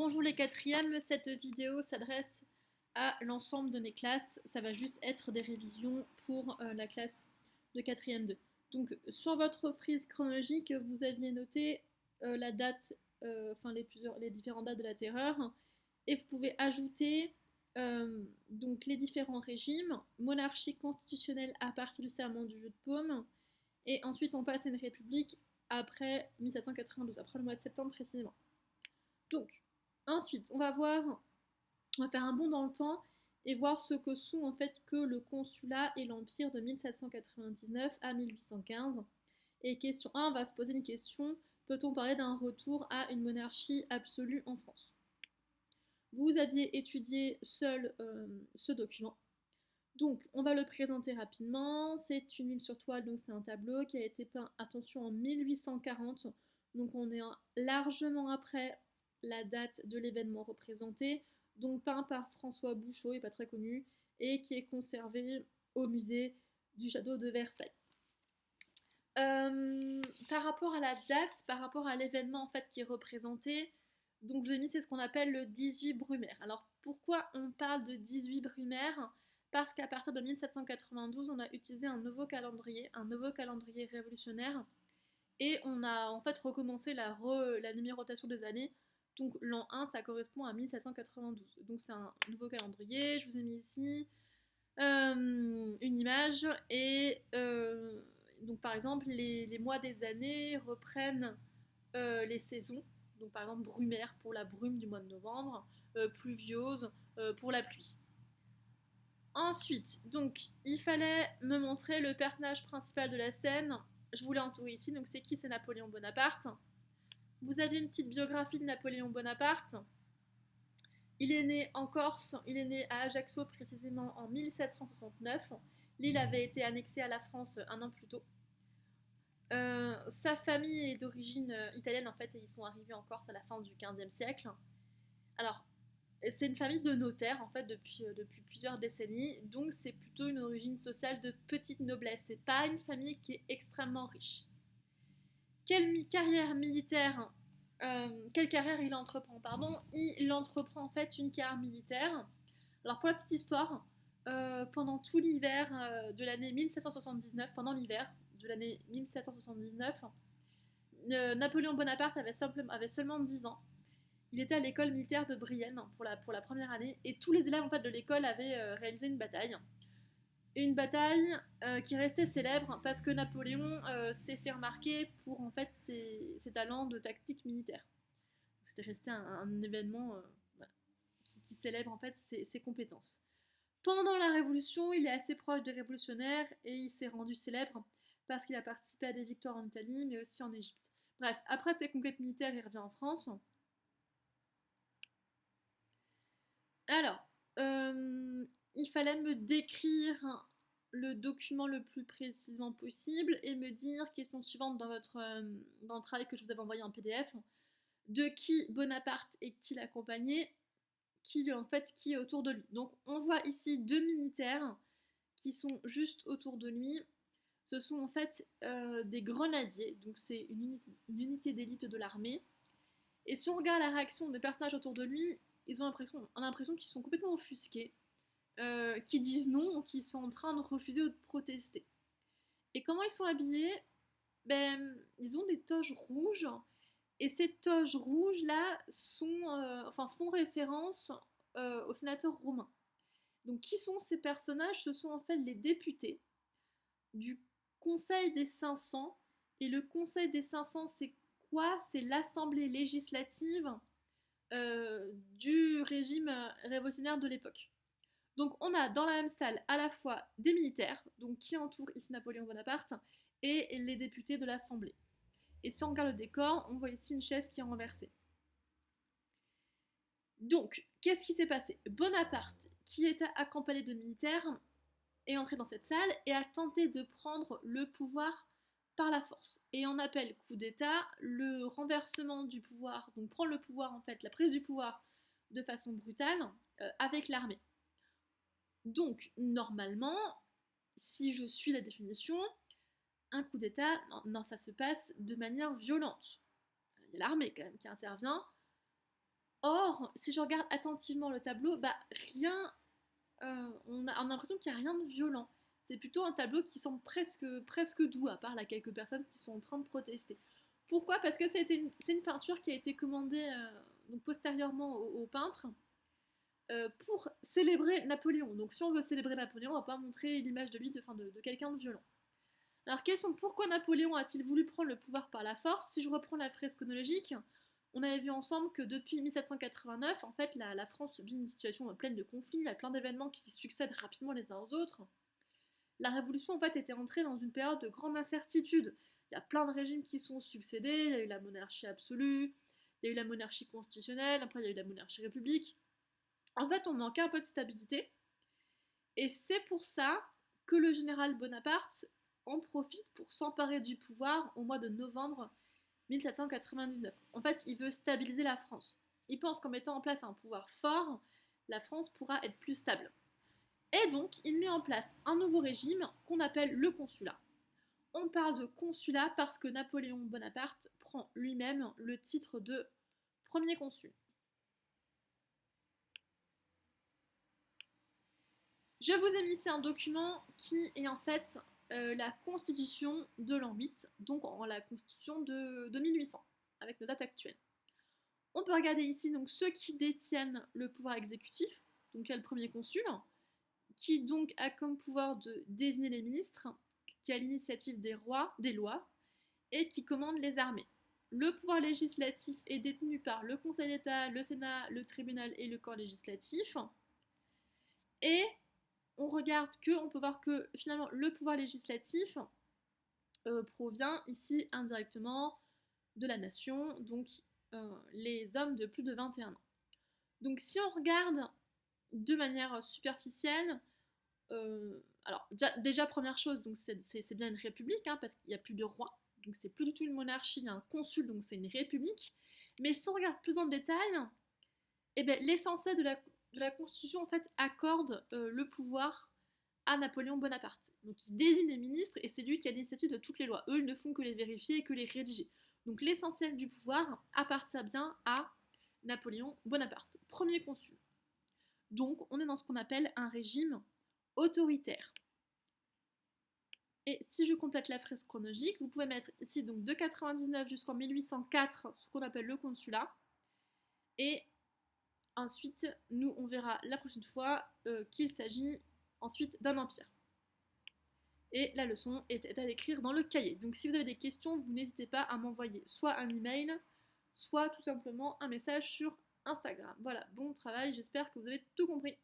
Bonjour les quatrièmes, cette vidéo s'adresse à l'ensemble de mes classes. Ça va juste être des révisions pour la classe de quatrième 2. Donc sur votre frise chronologique, vous aviez noté la date, les différentes dates de la terreur, et vous pouvez ajouter donc les différents régimes, monarchie constitutionnelle à partir du serment du jeu de paume, et ensuite on passe à une république après 1792, après le mois de septembre précisément. Donc, ensuite, on va faire un bond dans le temps et voir ce que sont en fait que le consulat et l'empire de 1799 à 1815. Et question 1, on va se poser une question, peut-on parler d'un retour à une monarchie absolue en France? Vous aviez étudié seul ce document. Donc, on va le présenter rapidement. C'est une huile sur toile, donc c'est un tableau qui a été peint, attention, en 1840. Donc, on est largement après la date de l'événement représenté, donc peint par François Bouchot, il n'est pas très connu, et qui est conservé au musée du château de Versailles. Par rapport à la date, par rapport à l'événement en fait qui est représenté, donc je l'ai mis, c'est ce qu'on appelle le 18 Brumaire. Alors pourquoi on parle de 18 Brumaire? Parce qu'à partir de 1792, on a utilisé un nouveau calendrier révolutionnaire, et on a en fait recommencé la numérotation des années. Donc l'an 1, ça correspond à 1792. Donc c'est un nouveau calendrier. Je vous ai mis ici une image. Et donc par exemple, les mois des années reprennent les saisons. Donc par exemple, brumaire pour la brume du mois de novembre, pluviose pour la pluie. Ensuite, donc, il fallait me montrer le personnage principal de la scène. Je vous l'ai entouré ici, donc c'est qui? C'est Napoléon Bonaparte. Vous avez une petite biographie de Napoléon Bonaparte. Il est né en Corse, il est né à Ajaccio précisément en 1769. L'île avait été annexée à la France un an plus tôt. Sa famille est d'origine italienne en fait, et ils sont arrivés en Corse à la fin du XVe siècle. Alors, c'est une famille de notaires en fait depuis plusieurs décennies, donc c'est plutôt une origine sociale de petite noblesse. C'est pas une famille qui est extrêmement riche. Quelle carrière militaire, quelle carrière il entreprend, pardon? Il entreprend en fait une carrière militaire. Alors pour la petite histoire, pendant tout l'hiver de l'année 1779, pendant l'hiver de l'année 1779, Napoléon Bonaparte avait seulement 10 ans. Il était à l'école militaire de Brienne pour la première année, et tous les élèves en fait, de l'école avaient réalisé une bataille. Une bataille qui restait célèbre parce que Napoléon s'est fait remarquer pour en fait ses talents de tactique militaire. C'était resté un événement voilà, qui célèbre en fait ses compétences. Pendant la Révolution, il est assez proche des révolutionnaires et il s'est rendu célèbre parce qu'il a participé à des victoires en Italie mais aussi en Égypte. Bref, après ses conquêtes militaires, il revient en France. Alors, il fallait me décrire le document le plus précisément possible et me dire, question suivante dans le travail que je vous avais envoyé en PDF, de qui Bonaparte est-il accompagné, qui est autour de lui. Donc on voit ici deux militaires qui sont juste autour de lui. Ce sont en fait des grenadiers, donc c'est une unité d'élite de l'armée. Et si on regarde la réaction des personnages autour de lui, on a l'impression qu'ils sont complètement offusqués, qui disent non, qui sont en train de refuser ou de protester. Et comment ils sont habillés? Ils ont des toges rouges, et ces toges rouges là font référence aux sénateurs romains. Donc qui sont ces personnages? Ce sont en fait les députés du Conseil des 500. Et le Conseil des 500, c'est quoi? C'est l'assemblée législative du régime révolutionnaire de l'époque. Donc on a dans la même salle à la fois des militaires, donc qui entourent ici Napoléon Bonaparte, et les députés de l'Assemblée. Et si on regarde le décor, on voit ici une chaise qui est renversée. Donc, qu'est-ce qui s'est passé? Bonaparte, qui était accompagné de militaires, est entré dans cette salle et a tenté de prendre le pouvoir par la force. Et on appelle coup d'État le renversement du pouvoir, donc prendre le pouvoir en fait, la prise du pouvoir de façon brutale avec l'armée. Donc, normalement, si je suis la définition, un coup d'État, non, ça se passe de manière violente. Il y a l'armée quand même qui intervient. Or, si je regarde attentivement le tableau, bah rien, on a l'impression qu'il n'y a rien de violent. C'est plutôt un tableau qui semble presque doux, à part là quelques personnes qui sont en train de protester. Pourquoi? Parce que c'est une peinture qui a été commandée donc postérieurement au peintre pour célébrer Napoléon. Donc si on veut célébrer Napoléon, on va pas montrer l'image de lui, de quelqu'un de violent. Alors pourquoi Napoléon a-t-il voulu prendre le pouvoir par la force? Si je reprends la fresque chronologique, on avait vu ensemble que depuis 1789, en fait, la France subit une situation pleine de conflits, il y a plein d'événements qui se succèdent rapidement les uns aux autres. La Révolution, en fait, était entrée dans une période de grande incertitude. Il y a plein de régimes qui sont succédés, il y a eu la monarchie absolue, il y a eu la monarchie constitutionnelle, après il y a eu la monarchie république. En fait, on manquait un peu de stabilité, et c'est pour ça que le général Bonaparte en profite pour s'emparer du pouvoir au mois de novembre 1799. En fait, il veut stabiliser la France. Il pense qu'en mettant en place un pouvoir fort, la France pourra être plus stable. Et donc, il met en place un nouveau régime qu'on appelle le consulat. On parle de consulat parce que Napoléon Bonaparte prend lui-même le titre de premier consul. Je vous ai mis ici un document qui est en fait la constitution de l'an 8, donc la constitution de 1800, avec nos dates actuelles. On peut regarder ici donc ceux qui détiennent le pouvoir exécutif, donc il y a le premier consul, qui donc a comme pouvoir de désigner les ministres, qui a l'initiative des rois, des lois, et qui commande les armées. Le pouvoir législatif est détenu par le Conseil d'État, le Sénat, le tribunal et le corps législatif. Et on peut voir que finalement le pouvoir législatif provient ici indirectement de la nation, donc les hommes de plus de 21 ans. Donc si on regarde de manière superficielle, alors déjà première chose, donc c'est bien une république, hein, parce qu'il n'y a plus de roi, donc c'est plus du tout une monarchie, il y a un consul, donc c'est une république. Mais si on regarde plus en détail, eh bien, l'essentiel de la Constitution en fait accorde le pouvoir à Napoléon Bonaparte. Donc il désigne les ministres et c'est lui qui a l'initiative de toutes les lois. Eux, ils ne font que les vérifier et que les rédiger. Donc l'essentiel du pouvoir appartient bien à Napoléon Bonaparte, premier consul. Donc on est dans ce qu'on appelle un régime autoritaire. Et si je complète la fresque chronologique, vous pouvez mettre ici donc de 99 jusqu'en 1804 ce qu'on appelle le consulat. Et ensuite, nous on verra la prochaine fois qu'il s'agit ensuite d'un empire. Et la leçon est à écrire dans le cahier. Donc si vous avez des questions, vous n'hésitez pas à m'envoyer soit un email, soit tout simplement un message sur Instagram. Voilà, bon travail, j'espère que vous avez tout compris.